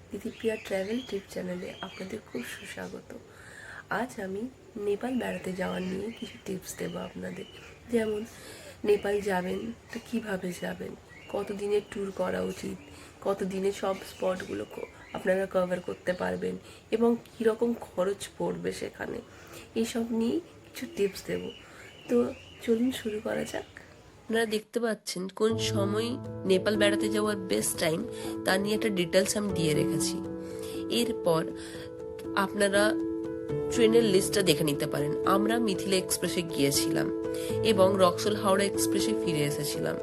দিদিপ্রিয়া travel টিপ চ্যানেলে আপনাদের খুব সুস্বাগত। আজ আমি নেপাল বেড়াতে যাওয়ার নিয়ে কিছু টিপস দেবো আপনাদের। যেমন নেপাল যাবেন তো কীভাবে যাবেন, কত দিনের ট্যুর করা উচিত, কত দিনে সব স্পটগুলো আপনারা কভার করতে পারবেন এবং কীরকম খরচ পড়বে সেখানে, এইসব নিয়ে কিছু টিপস দেবো। তো চলুন শুরু করা যাক। আপনারা দেখতে পাচ্ছেন কোন সময় নেপাল বেড়াতে যাওয়ার বেস্ট টাইম তা নিয়ে একটা ডিটেলস আমি দিয়ে রেখেছি। এরপর আপনারা ট্রেনের লিস্টটা দেখে নিতে পারেন। আমরা মিথিলা এক্সপ্রেসে গিয়েছিলাম এবং রক্সল হাওড়া এক্সপ্রেসে ফিরে এসেছিলাম।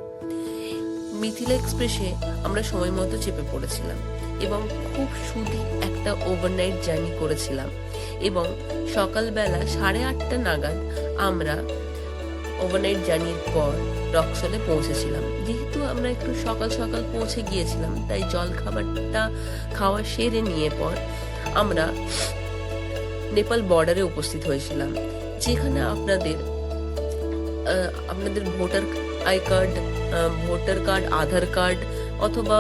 মিথিলা এক্সপ্রেসে আমরা সময় মতো চেপে পড়েছিলাম এবং খুব সুদী একটা ওভারনাইট জার্নি করেছিলাম এবং সকালবেলা 8:30 নাগাদ আমরা ওভারনাইট জার্নির পর রক্সলে পৌঁছেছিলাম। যেহেতু আমরা একটু সকাল সকাল পৌঁছে গিয়েছিলাম তাই জল খাবারটা খাওয়া সেরে নিয়ে পর আমরা নেপাল বর্ডারে উপস্থিত হয়েছিলাম, যেখানে আপনাদের ভোটার কার্ড, আধার কার্ড অথবা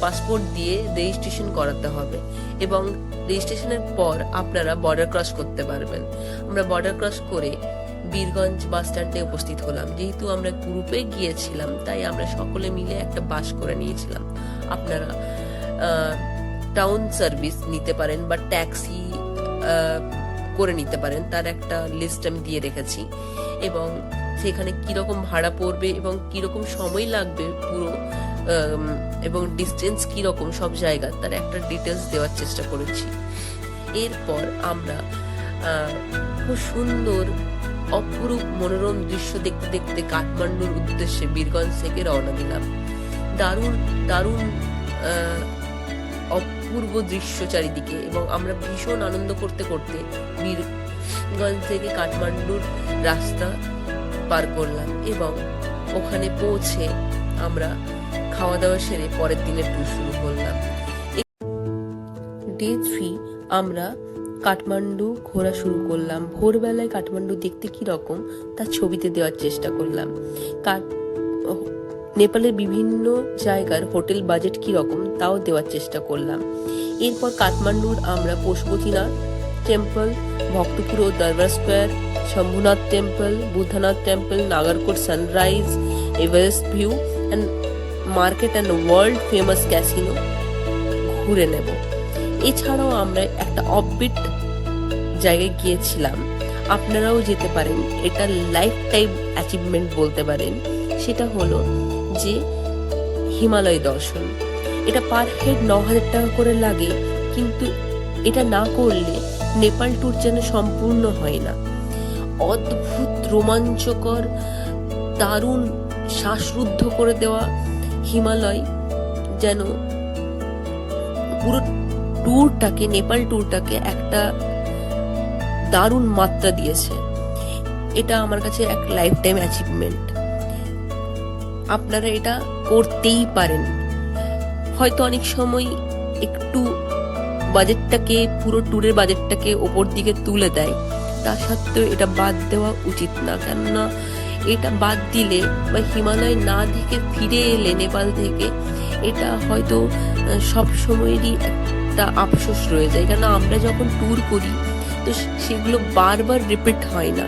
পাসপোর্ট দিয়ে রেজিস্ট্রেশন করাতে হবে এবং রেজিস্ট্রেশনের পর আপনারা বর্ডার ক্রস করতে পারবেন। আমরা বর্ডার ক্রস করে বীরগঞ্জ বাস স্ট্যান্ডে উপস্থিত হলাম। যেহেতু আমরা গ্রুপে গিয়েছিলাম তাই আমরা সকলে মিলে একটা বাস করে নিয়েছিলাম। আপনারা টাউন সার্ভিস নিতে পারেন বা ট্যাক্সি করে নিতে পারেন, তার একটা লিস্ট আমি দিয়ে রেখেছি এবং সেখানে কিরকম ভাড়া পড়বে এবং কিরকম সময় লাগবে পুরো এবং ডিস্টেন্স কিরকম সব জায়গা তার একটা ডিটেলস দেওয়ার চেষ্টা করেছি। এরপর আমরা খুব সুন্দর অপরূপ মনোরম দৃশ্য দেখতে দেখতে কাঠমান্ডুর উদ্দেশ্যে বীরগঞ্জ থেকে রওনা দিলাম। দারুণ দারুণ অপূর্ব দৃশ্য চারিদিকে এবং আমরা ভীষণ আনন্দ করতে করতে বীরগঞ্জ থেকে কাঠমান্ডুর রাস্তা পার করলাম এবং ওখানে পৌঁছে আমরা খাওয়া দাওয়া সেরে পরের দিনের ট্যুর শুরু করলাম। ডে 3 আমরা কাঠমান্ডু ঘোরা শুরু করলাম। ভোরবেলায় কাঠমান্ডু দেখতে কি রকম তার ছবিতে দেওয়ার চেষ্টা করলাম। নেপালের বিভিন্ন জায়গার হোটেল বাজেট কি রকম তাও দেওয়ার চেষ্টা করলাম। এরপর কাঠমান্ডুর আমরা পশুপতিনাথ টেম্পল, ভক্তপুর ও Durbar square, Shambhunath temple, Boudhanath temple, Nagarkot sunrise, Everest view and market and world famous casino ঘুরে নেব। এছাড়াও আমরা একটা অফবিট জায়গায় গিয়েছিলাম, আপনারাও যেতে পারেন, এটা লাইফ টাইম অ্যাচিভমেন্ট বলতে পারেন। সেটা হলো যে হিমালয় দর্শন। এটা পার হেড 9,000 টাকা করে লাগে, কিন্তু এটা না করলে নেপাল ট্যুর যেন সম্পূর্ণ হয় না। অদ্ভুত রোমাঞ্চকর দারুণ শ্বাসরুদ্ধ করে দেওয়া হিমালয় যেন পুরো নেপাল ট্যুরটাকে একটা দারুণ মাত্রা দিয়েছে। এটা আমার কাছে এক লাইফ টাইম অ্যাচিভমেন্ট। আপনারা এটা করতেই পারেন। হয়তো অনেক সময় একটু বাজেটটাকে, পুরো ট্যুরের বাজেটটাকে ওপর দিকে তুলে দেয়, তা সত্ত্বেও এটা বাদ দেওয়া উচিত না। কেননা এটা বাদ দিলে বা হিমালয় না দেখে ফিরে এলে নেপাল থেকে এটা হয়তো সব সময়েরই একটা আফসোস রয়ে যায়। কেন আমরা যখন ট্যুর করি তো সেগুলো বারবার রিপিট হয় না,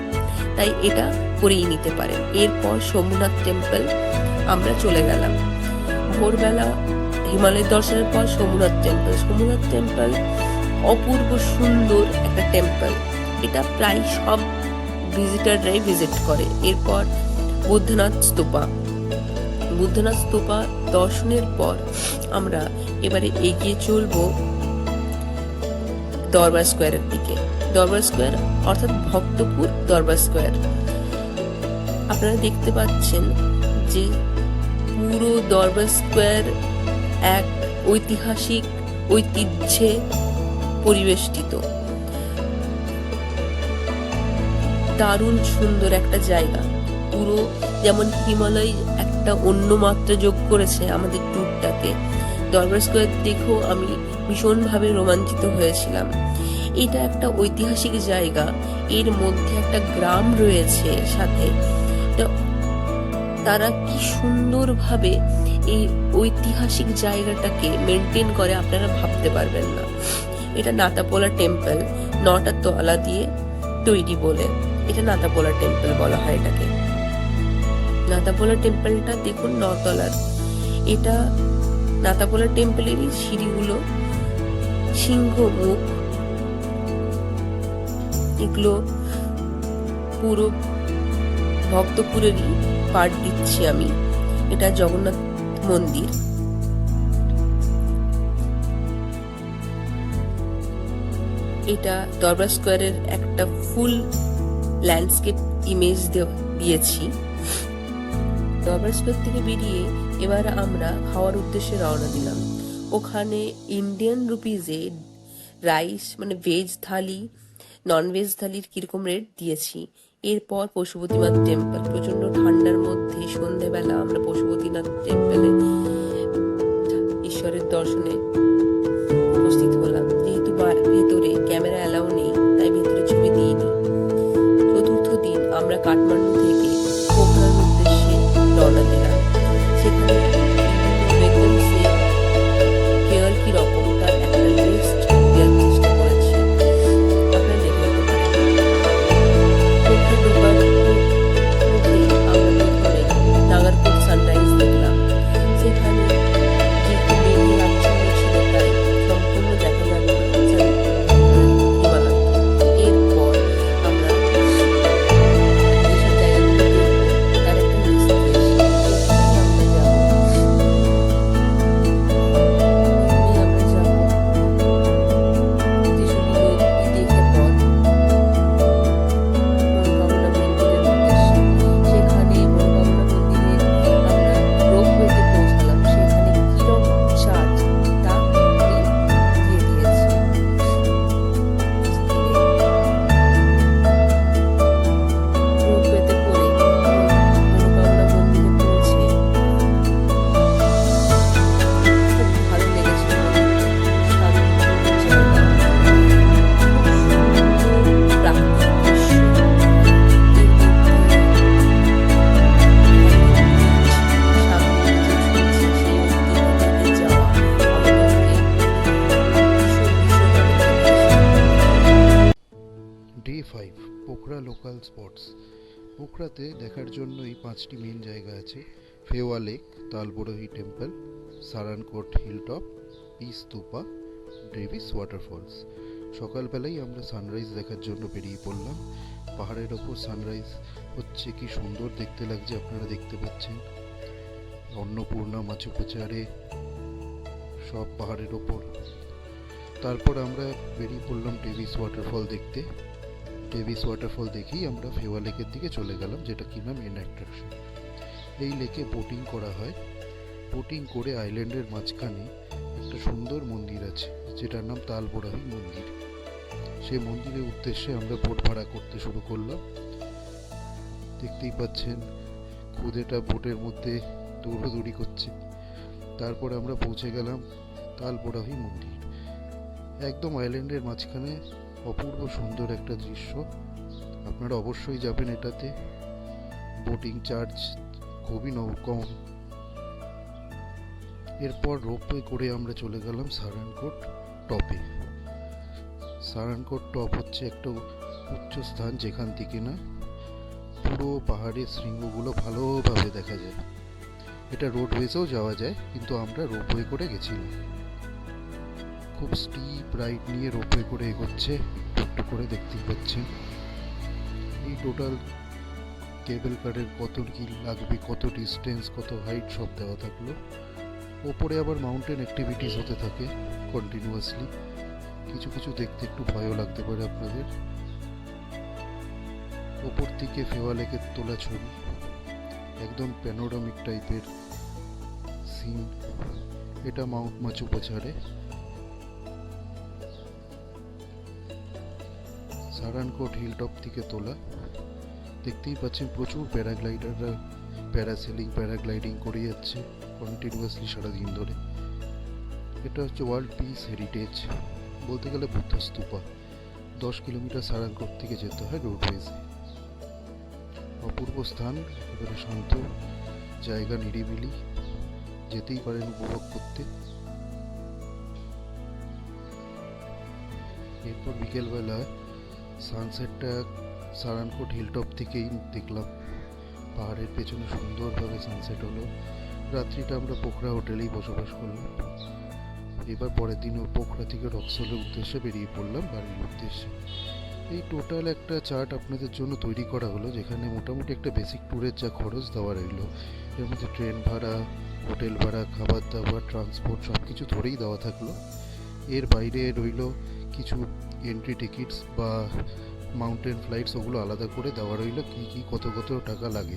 তাই এটা করেই নিতে পারেন। এরপর শম্ভুনাথ টেম্পল আমরা চলে গেলাম। ভোরবেলা হিমালয় দর্শনের পর শম্ভুনাথ টেম্পল অপূর্ব সুন্দর একটা টেম্পল, এটা প্রায় সব ভিজিটাররাই ভিজিট করে। এরপর বুদ্ধনাথ স্তূপা দর্শনের পর আমরা এবারে এগিয়ে চলবো দরবার স্কোয়ারের দিকে। দরবার স্কোয়ার অর্থাৎ ভক্তপুর দরবার স্কোয়ার। আপনারা দেখতে পাচ্ছেন যে পুরো দরবার স্কোয়ার এক ঐতিহাসিক ঐতিহ্যে পরিবেষ্টিত দারুণ সুন্দর একটা জায়গা। পুরো যেমন হিমালয় একটা অন্য মাত্রা যোগ করেছে আমাদের ট্যুরটাতে, দরবার স্কোয়ার দেখেও আমি ভীষণভাবে রোমাঞ্চিত হয়েছিলাম। এটা একটা ঐতিহাসিক জায়গা, এর মধ্যে একটা গ্রাম রয়েছে সাথে, তারা কি সুন্দরভাবে এই ঐতিহাসিক জায়গাটাকে মেনটেন করে আপনারা ভাবতে পারবেন না। এটা নাতাপোলা টেম্পল, 9টা তলা দিয়ে তৈরি বলে এটা নাতাপোলা টেম্পল বলা হয় এটাকে। নাতাপোলা টেম্পলটা দেখুন 9 তলার। এটা নাতাপোলা টেম্পলেরই সিঁড়িগুলো, সিংহ মুখ, এগুলো পুরো ভক্তপুরেরই পার্ট দিচ্ছি আমি। এটা জগন্নাথ মন্দির। এটা দরবার স্কোয়ারের একটা ফুল ল্যান্ডস্কেপ ইমেজ দিয়েছি। দরবার স্কোয়ার থেকে বেরিয়ে এবার আমরা খাওয়ার উদ্দেশ্যে রওনা দিলাম। ওখানে ইন্ডিয়ান রুপিজে রাইস মানে ভেজ থালি, নন ভেজ থালির কিরকম রেট দিয়েছি। এরপর পশুপতিনাথ টেম্পল, প্রচন্ড ঠান্ডার মধ্যে সন্ধ্যেবেলা আমরা পশুপতিনাথ টেম্পলে ঈশ্বরের দর্শনে উপস্থিত হলাম। যেহেতু ভেতরে ক্যামেরা অ্যালাউ নেই তাই ভেতরে ছবি দিইনি। চতুর্থ দিন আমরা কাঠমান্ডু থেকে পোখরার উদ্দেশ্যে রওনা দিলাম। সেখানে কেয়ার কি রকম তার একটা লিস্ট দেওয়ার চেষ্টা করেছি, আপনারা দেখে নিতে পারেন। পোখরা আমরা প্রথমে নাগারপুর সানরাইজ দেখলাম। সেখানে যেহেতু বেরিয়ে আচ্ছন্ন ছিল তাই সম্পূর্ণ দেখা যাবে না হিমালয়। এরপর আমরা যেসব জায়গাগুলো দেখবো তার একটা লিস্ট দিয়েছি। আমরা যাবো যেসবগুলো দেখে পর মনোকামনা মন্দিরের উদ্দেশ্যে। সেখানে মনোকামনা মন্দিরে আমরা রোপওয়েতে পৌঁছালাম। সেখানে কিরকম চার্জ তা আমি দিয়ে দিয়েছি। রোপওয়েতে করে মনোকামনা মন্দিরে পৌঁছে খুব ভালো লেগেছিল। শান্ত জায়গা, প্রাকৃতিক দৃশ্য, এর মধ্যে সামনে যে ঝুলছে সেই দিকে যাওয়া আমাদেরকে ভীষণ ডে 5 পোখরা লোকাল স্পটস। পোখরাতে দেখার জন্য এই 5টি মেন জায়গা আছে: Phewa lake, Talbarahi temple, Sarangkot hilltop, peace stupa, Davis waterfalls. সকালবেলাই আমরা সানরাইজ দেখার জন্য বেরিয়ে পড়লাম। পাহাড়ের ওপর সানরাইজ হচ্ছে, কি সুন্দর দেখতে লাগছে আপনারা দেখতে পাচ্ছেন। অন্নপূর্ণা, মাচুপচারে সব পাহাড়ের ওপর। তারপর আমরা বেরিয়ে পড়লাম ডেভিস ওয়াটারফল দেখতে। ডেভিস ওয়াটারফল দেখেই আমরা ফেওয়া লেকের দিকে চলে গেলাম, যেটা কিনা মেন অ্যাট্রাকশন। এই লেকে বোটিং করা হয়। বোটিং করে আইল্যান্ডের মাঝখানে একটা সুন্দর মন্দির আছে যেটার নাম তালবরহি মন্দির। সেই মন্দিরের উদ্দেশ্যে আমরা বোট ভাড়া করতে শুরু করলাম। দেখতেই পাচ্ছেন খুদেটা বোটের মধ্যে দৌড়াদৌড়ি করছে। তারপর আমরা পৌঁছে গেলাম তালবরহি মন্দির। একদম আইল্যান্ডের মাঝখানে অপূর্ব সুন্দর একটা দৃশ্য। আপনারা অবশ্যই যাবেন এটাতে। বোটিং চার্জ খুবই কম। এরপর রোপওয়ে করে আমরা চলে গেলাম সারানকোট টপে। সারানকোট টপ হচ্ছে একটা উচ্চ স্থান যেখান থেকে না পুরো পাহাড়ের শৃঙ্গগুলো ভালোভাবে দেখা যায়। এটা রোডওয়েজেও যাওয়া যায়, কিন্তু আমরা রোপওয়ে করে গেছিলাম। খুব স্টিপ রাইড নিয়ে রোপওয়ে করে এগোচ্ছে, একটু করে দেখতেই পাচ্ছেন। এই টোটাল কেবল কারের কত কি লাগবে, কত ডিস্টেন্স, কত হাইট সব দেওয়া থাকলো। ওপরে আবার মাউন্টেন অ্যাক্টিভিটিস হতে থাকে কন্টিনিউয়াসলি। কিছু কিছু দেখতে একটু ভয়ও লাগতে পারে আপনাদের। ওপর থেকে ফেওয়া লেকের তোলা ছবি, একদম প্যানোরামিক টাইপের সিন। এটা মাউন্ট মাচুপচারে। সারানকোট হিলটপ থেকে তোলা। দেখতেই পাচ্ছেন প্রচুর প্যারাগ্লাইডাররা প্যারাসেলিং, প্যারাগ্লাইডিং করে যাচ্ছে কন্টিনিউয়াসলি সারাদিন ধরে। এটা হচ্ছে ওয়ার্ল্ড পিস হেরিটেজ, বলতে গেলে বুদ্ধ স্তূপা। 10 কিলোমিটার সারানকোট থেকে যেতে হয় রোডওয়েজে। অপূর্ব স্থান, একেবারে শান্ত জায়গা, নিরিবিলি, যেতেই পারেন উপভোগ করতে। এরপর বিকেলবেলা সানসেটটা সারানকোট হিলটপ থেকেই দেখলাম। পাহাড়ের পেছনে সুন্দরভাবে সানসেট হলো। রাত্রিটা আমরা পোখরা হোটেলেই বসবাস করলাম। এবার পরের দিন পোখরা থেকে রক্সলের উদ্দেশ্যে বেরিয়ে পড়লাম বাড়ির উদ্দেশ্যে। এই টোটাল একটা চার্ট আপনাদের জন্য তৈরি করা হলো, যেখানে মোটামুটি একটা বেসিক ট্যুরের যা খরচ দেওয়া রইলো, এর মধ্যে ট্রেন ভাড়া, হোটেল ভাড়া, খাবার দাবার, ট্রান্সপোর্ট সব কিছু ধরেই দেওয়া থাকলো। এর বাইরে রইলো কিছু এন্ট্রি টিকিটস বা মাউন্টেন ফ্লাইটস, ওগুলো আলাদা করে দেওয়া রইলো, কী কী কত কত টাকা লাগে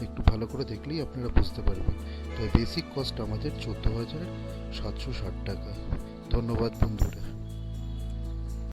একটু ভালো করে দেখলেই আপনারা বুঝতে পারবেন। তো বেসিক কস্ট আমাদের 14,760 টাকা। ধন্যবাদ বন্ধুরা।